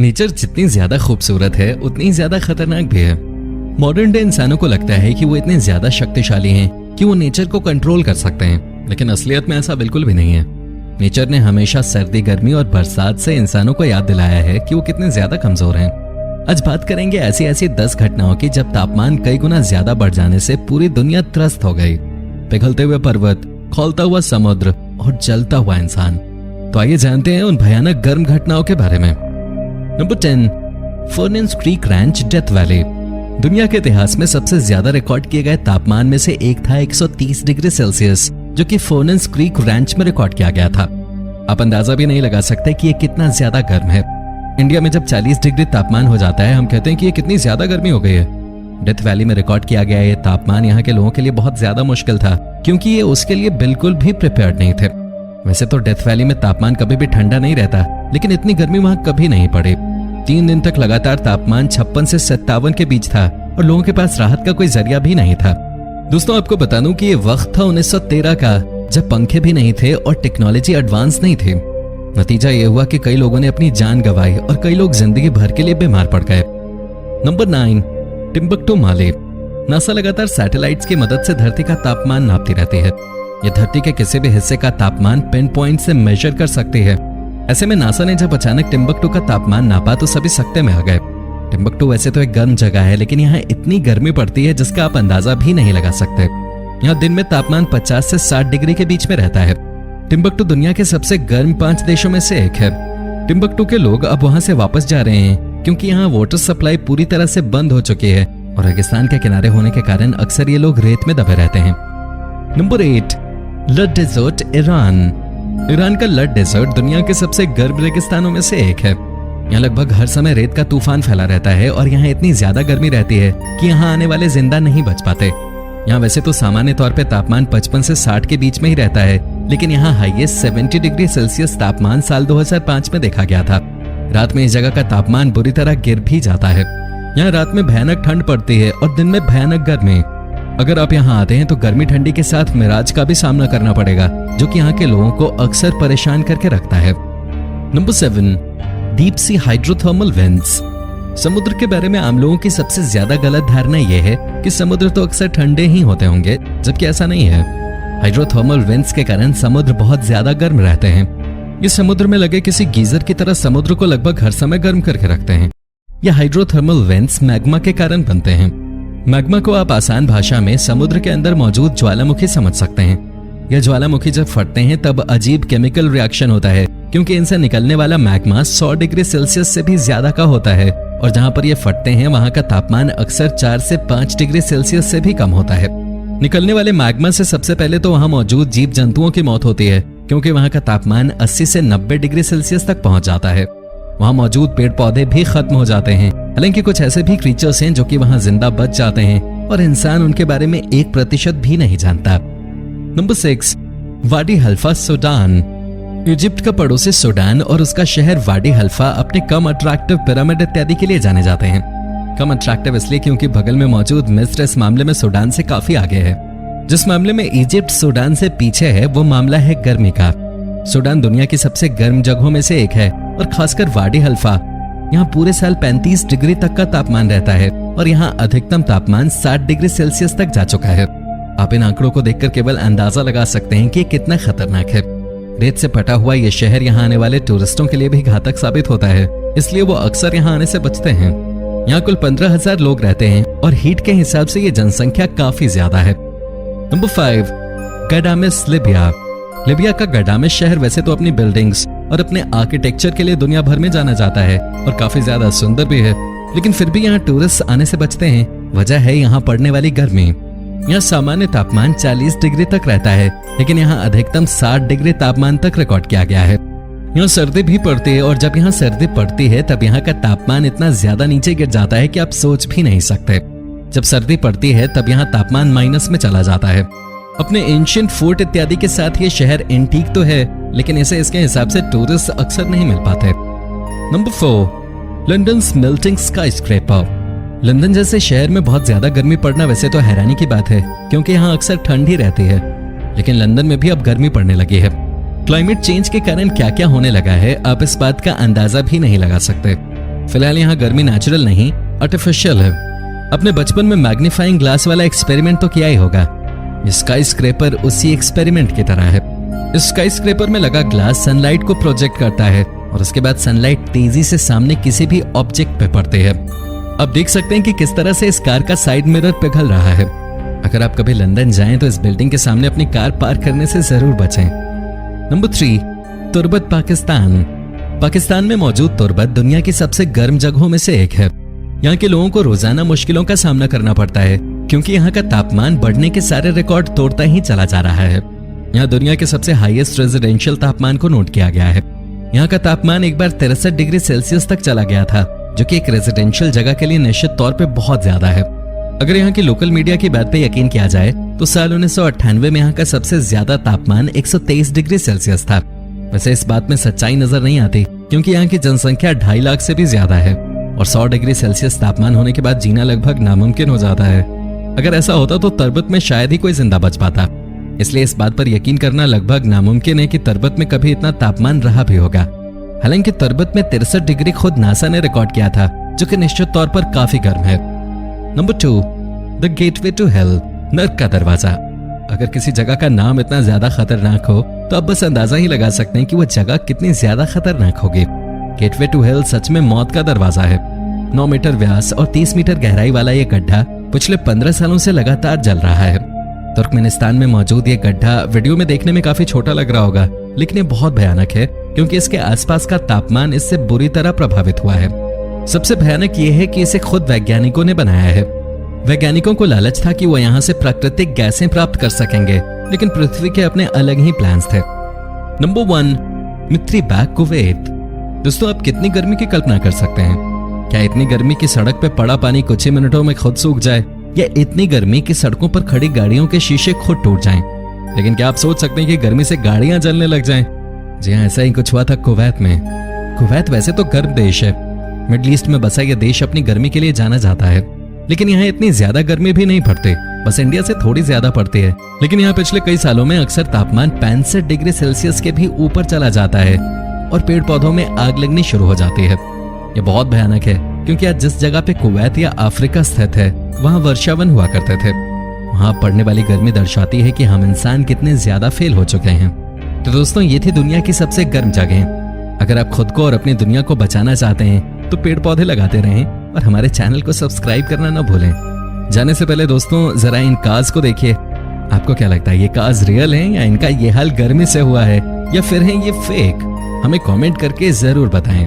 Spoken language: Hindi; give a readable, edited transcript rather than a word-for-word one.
नेचर जितनी ज्यादा खूबसूरत है उतनी ज्यादा खतरनाक भी है। मॉडर्न डे इंसानों को लगता है कि वो इतने ज्यादा शक्तिशाली हैं कि वो नेचर को कंट्रोल कर सकते हैं, लेकिन असलियत में ऐसा बिल्कुल भी नहीं है। नेचर ने हमेशा सर्दी, गर्मी और बरसात से इंसानों को याद दिलाया है कि वो कितने ज्यादा कमजोर हैं। आज बात करेंगे ऐसी ऐसी 10 घटनाओं की जब तापमान कई गुना ज्यादा बढ़ जाने से पूरी दुनिया त्रस्त हो गई। पिघलते हुए पर्वत, खौलता हुआ समुद्र और जलता हुआ इंसान। तो आइए जानते हैं उन भयानक गर्म घटनाओं के बारे में। Number 10, furnace creek ranch, death valley. दुनिया के इतिहास में सबसे ज्यादा रिकॉर्ड किए गए तापमान में से एक था 130 डिग्री सेल्सियस, जो कि फर्नेस क्रीक रैंच में रिकॉर्ड किया गया था। आप अंदाजा भी नहीं लगा सकते कि ये कितना ज्यादा गर्म है। इंडिया में जब 40 डिग्री तापमान हो जाता है, हम कहते हैं कि ये कितनी ज्यादा गर्मी हो गई है। डेथ वैली में रिकॉर्ड किया गया ये तापमान यहाँ के लोगों के लिए बहुत ज्यादा मुश्किल था, क्योंकि ये उसके लिए बिल्कुल भी प्रिपेयर्ड नहीं थे। वैसे तो डेथ वैली में तापमान कभी भी ठंडा नहीं रहता, लेकिन इतनी गर्मी वहां कभी नहीं पड़ी। 3 दिन तक लगातार तापमान 56 से 57 के बीच था और लोगों के पास राहत का कोई जरिया भी नहीं था। दोस्तों, आपको बता दूं कि ये वक्त था 1913 का, जब पंखे भी नहीं थे और टेक्नोलॉजी एडवांस नहीं थी। नतीजा ये हुआ कि कई लोगों ने अपनी जान गंवाई और कई लोग जिंदगी भर के लिए बीमार पड़ गए। नंबर 9, टिम्बकटू, माली। नासा लगातार सैटेलाइट्स की मदद से धरती का तापमान नापती रहती है। ये धरती के किसी भी हिस्से का तापमान पिन पॉइंट से मेजर कर सकती है। ऐसे में नासा ने जब अचानक टिम्बकटू का तापमान नापा तो सभी सकते में आ गए। टिम्बकटू वैसे तो एक गर्म जगह है, लेकिन यहाँ इतनी गर्मी पड़ती है जिसका आप अंदाजा भी नहीं लगा सकते। यहाँ दिन में तापमान 50 से 60 डिग्री के बीच में रहता है। टिम्बकटू दुनिया के सबसे गर्म 5 देशों में से एक है। टिम्बकटू के लोग अब वहां से वापस जा रहे हैं, क्योंकि यहाँ वाटर सप्लाई पूरी तरह से बंद हो चुकी है और रेगिस्तान के किनारे होने के कारण अक्सर ये लोग रेत में दबे रहते हैं। नंबर 8, लड डेजर्ट, ईरान। ईरान का लड डेजर्ट दुनिया के सबसे गर्म रेगिस्तानों में से एक है। यहाँ लगभग हर समय रेत का तूफान फैला रहता है और यहाँ इतनी ज्यादा गर्मी रहती है कि यहाँ आने वाले जिंदा नहीं बच पाते। यहाँ वैसे तो सामान्य तौर पे तापमान 55 से 60 के बीच में ही रहता है, लेकिन यहाँ हाईएस्ट 70 डिग्री सेल्सियस तापमान साल 2005 में देखा गया था। रात में इस जगह का तापमान बुरी तरह गिर भी जाता है। यहाँ रात में भयानक ठंड पड़ती है और दिन में भयानक गर्मी। अगर आप यहाँ आते हैं तो गर्मी ठंडी के साथ मिराज का भी सामना करना पड़ेगा, जो कि यहाँ के लोगों को अक्सर परेशान करके रखता है। Number 7, deep sea hydrothermal vents. समुद्र के बारे में आम लोगों की सबसे ज्यादा गलत धारणा यह है कि समुद्र तो अक्सर ठंडे ही होते होंगे, जबकि ऐसा नहीं है। हाइड्रोथर्मल वेंट्स के कारण समुद्र बहुत ज्यादा गर्म रहते हैं। ये समुद्र में लगे किसी गीजर की तरह समुद्र को लगभग हर समय गर्म करके रखते हैं। ये हाइड्रोथर्मल वेंट्स मैग्मा के कारण बनते हैं। मैग्मा को आप आसान भाषा में समुद्र के अंदर मौजूद ज्वालामुखी समझ सकते हैं। यह ज्वालामुखी जब फटते हैं तब अजीब केमिकल रिएक्शन होता है, क्योंकि इनसे निकलने वाला मैग्मा 100 डिग्री सेल्सियस से भी ज्यादा का होता है और जहां पर ये फटते हैं वहां का तापमान अक्सर 4 से 5 डिग्री सेल्सियस से भी कम होता है। निकलने वाले मैग्मा से सबसे पहले तो वहां मौजूद जीव जंतुओं की मौत होती है, क्योंकि वहां का तापमान 80 से 90 डिग्री सेल्सियस तक पहुंच जाता है। वहां मौजूद पेड़ पौधे भी खत्म हो जाते हैं। हालांकि कुछ ऐसे भी क्रीचर्स हैं जो कि वहां जिंदा बच जाते हैं और इंसान उनके बारे में 1% भी नहीं जानता। नंबर 6, वाडी हल्फा, सूडान। इजिप्ट का पड़ोसी सूडान और उसका शहर वाडी हल्फा अपने कम अट्रैक्टिव पिरामिड इत्यादि के लिए जाने जाते हैं। कम अट्रैक्टिव इसलिए क्योंकि बगल में मौजूद मिस्र इस मामले में सूडान से काफी आगे है। जिस मामले में इजिप्ट सूडान से पीछे है वो मामला है गर्मी का। सूडान दुनिया की सबसे गर्म जगहों में से एक है और खासकर वाडी हल्फा, यहाँ पूरे साल 35 डिग्री तक का तापमान रहता है और यहाँ अधिकतम तापमान 60 डिग्री सेल्सियस तक जा चुका है। आप इन आंकड़ों को देखकर केवल अंदाजा लगा सकते हैं कि ये कितना खतरनाक है। रेत से पटा हुआ ये शहर यहाँ आने वाले टूरिस्टों के लिए भी घातक साबित होता है, इसलिए वो अक्सर यहाँ आने से बचते हैं। यहाँ कुल 15,000 लोग रहते हैं और हीट के हिसाब से ये जनसंख्या काफी ज्यादा है। Number 5, गडामेस, Libya. लीबिया का गडामेस शहर वैसे तो अपनी बिल्डिंग्स और अपने आर्किटेक्चर के लिए दुनिया भर में जाना जाता है और काफी ज्यादा सुंदर भी है, लेकिन फिर भी यहाँ टूरिस्ट आने से बचते हैं। वजह है यहाँ पड़ने वाली गर्मी। यहाँ सामान्य तापमान 40 डिग्री तक रहता है, लेकिन यहाँ अधिकतम 60 डिग्री तापमान तक रिकॉर्ड किया गया है। यहाँ सर्दी भी पड़ती है और जब यहाँ सर्दी पड़ती है तब यहाँ का तापमान इतना ज्यादा नीचे गिर जाता है कि आप सोच भी नहीं सकते। जब सर्दी पड़ती है तब यहाँ तापमान माइनस में चला जाता है। अपने एंशिएंट फोर्ट इत्यादि के साथ ये शहर एंटीक तो है, लेकिन इसे इसके हिसाब से टूरिस्ट अक्सर नहीं मिल पाते। Number 4, London melting skyscraper. London जैसे शहर में बहुत ज्यादा गर्मी पड़ना वैसे तो हैरानी की बात है, क्योंकि यहाँ अक्सर ठंड ही रहती है, लेकिन लंदन में भी अब गर्मी पड़ने लगी है। क्लाइमेट चेंज के कारण क्या क्या होने लगा है आप इस बात का अंदाजा भी नहीं लगा सकते। फिलहाल यहाँ गर्मी नेचुरल नहीं, आर्टिफिशियल है। अपने बचपन में मैग्नीफाइंग ग्लास वाला एक्सपेरिमेंट तो किया ही होगा। स्काई स्क्रेपर उसी एक्सपेरिमेंट की तरह है। इस स्काई स्क्रेपर में लगा ग्लास सनलाइट को प्रोजेक्ट करता है और उसके बाद सनलाइट तेजी से सामने किसी भी ऑब्जेक्ट पे पड़ती है। अब देख सकते हैं कि किस तरह से इस कार का साइड मिरर पिघल रहा है। अगर आप कभी लंदन जाएं तो इस बिल्डिंग के सामने अपनी कार पार्क करने से जरूर बचें। नंबर 3, तुर्बत पाकिस्तान। पाकिस्तान में मौजूद तुर्बत दुनिया की सबसे गर्म जगहों में से एक है। यहाँ के लोगों को रोजाना मुश्किलों का सामना करना पड़ता है क्योंकि यहाँ का तापमान बढ़ने के सारे रिकॉर्ड तोड़ता ही चला जा रहा है। यहाँ दुनिया के सबसे हाईएस्ट रेजिडेंशियल तापमान को नोट किया गया है। यहाँ का तापमान एक बार 63 डिग्री सेल्सियस तक चला गया था, जो कि एक रेजिडेंशियल जगह के लिए निश्चित तौर पे बहुत ज्यादा है। अगर यहाँ की लोकल मीडिया की बात पे यकीन किया जाए तो साल 1998 में यहाँ का सबसे ज्यादा तापमान 123 डिग्री सेल्सियस था। वैसे इस बात में सच्चाई नजर नहीं आती क्योंकि यहाँ की जनसंख्या 2.5 लाख से भी ज्यादा है और 100 डिग्री सेल्सियस तापमान होने के बाद जीना लगभग नामुमकिन हो जाता है। अगर ऐसा होता तो तुर्बत में शायद ही कोई जिंदा बच पाता। इसलिए इस बात पर यकीन करना लगभग नामुमकिन है कि तुर्बत में कभी इतना तापमान रहा भी होगा। हालांकि तुर्बत में 63 डिग्री खुद नासा ने रिकॉर्ड किया था, जो कि निश्चित तौर पर काफी गर्म है। Number 2, the gateway to hell, नर्क का दरवाजा। अगर किसी जगह का नाम इतना ज्यादा खतरनाक हो तो आप बस अंदाजा ही लगा सकते हैं कि वो जगह कितनी ज्यादा खतरनाक होगी। गेटवे टू हेल सच में मौत का दरवाजा है। 9 मीटर व्यास और 30 मीटर गहराई वाला ये गड्ढा पिछले 15 सालों से लगातार जल रहा है। तुर्कमेनिस्तान में मौजूद ये गड्ढा वीडियो में देखने में काफी छोटा लग रहा होगा, लेकिन ये बहुत भयानक है क्योंकि इसके आसपास का तापमान इससे बुरी तरह प्रभावित हुआ है। सबसे भयानक ये है कि इसे खुद वैज्ञानिकों ने बनाया है। वैज्ञानिकों को लालच था कि वो यहाँ से प्राकृतिक गैसें प्राप्त कर सकेंगे, लेकिन पृथ्वी के अपने अलग ही प्लान्स थे। नंबर 1, मित्री बैग कुवैत। दोस्तों, आप कितनी गर्मी की कल्पना कर सकते हैं? क्या इतनी गर्मी की सड़क पे पड़ा पानी कुछ ही मिनटों में खुद सूख जाए, या इतनी गर्मी की सड़कों पर खड़ी गाड़ियों के शीशे खुद टूट जाएं? लेकिन क्या आप सोच सकते हैं कि गर्मी से गाड़ियां जलने लग जाएं? जी हाँ, ऐसा ही कुछ हुआ था कुवैत में। कुवैत वैसे तो गर्म देश है। मिडल ईस्ट में बसा यह देश अपनी गर्मी के लिए जाना जाता है, लेकिन यहाँ इतनी ज्यादा गर्मी भी नहीं पड़ती, बस इंडिया से थोड़ी ज्यादा पड़ती है। लेकिन यहाँ पिछले कई सालों में अक्सर तापमान 65 डिग्री सेल्सियस के भी ऊपर चला जाता है और पेड़ पौधों में आग लगनी शुरू हो जाती है। ये बहुत भयानक है क्योंकि आज जिस जगह पे कुवैत या अफ्रीका स्थित है वहाँ वर्षावन हुआ करते थे। वहाँ पड़ने वाली गर्मी दर्शाती है कि हम इंसान कितने ज्यादा फेल हो चुके हैं। तो दोस्तों, ये थी दुनिया की सबसे गर्म जगह। अगर आप खुद को और अपनी दुनिया को बचाना चाहते हैं तो पेड़ पौधे लगाते रहें और हमारे चैनल को सब्सक्राइब करना ना भूलें। जाने से पहले दोस्तों, जरा इन कार्स को देखिए। आपको क्या लगता है, ये कार्स रियल हैं या इनका ये हाल गर्मी से हुआ है, या फिर है ये फेक? हमें कमेंट करके जरूर बताएं।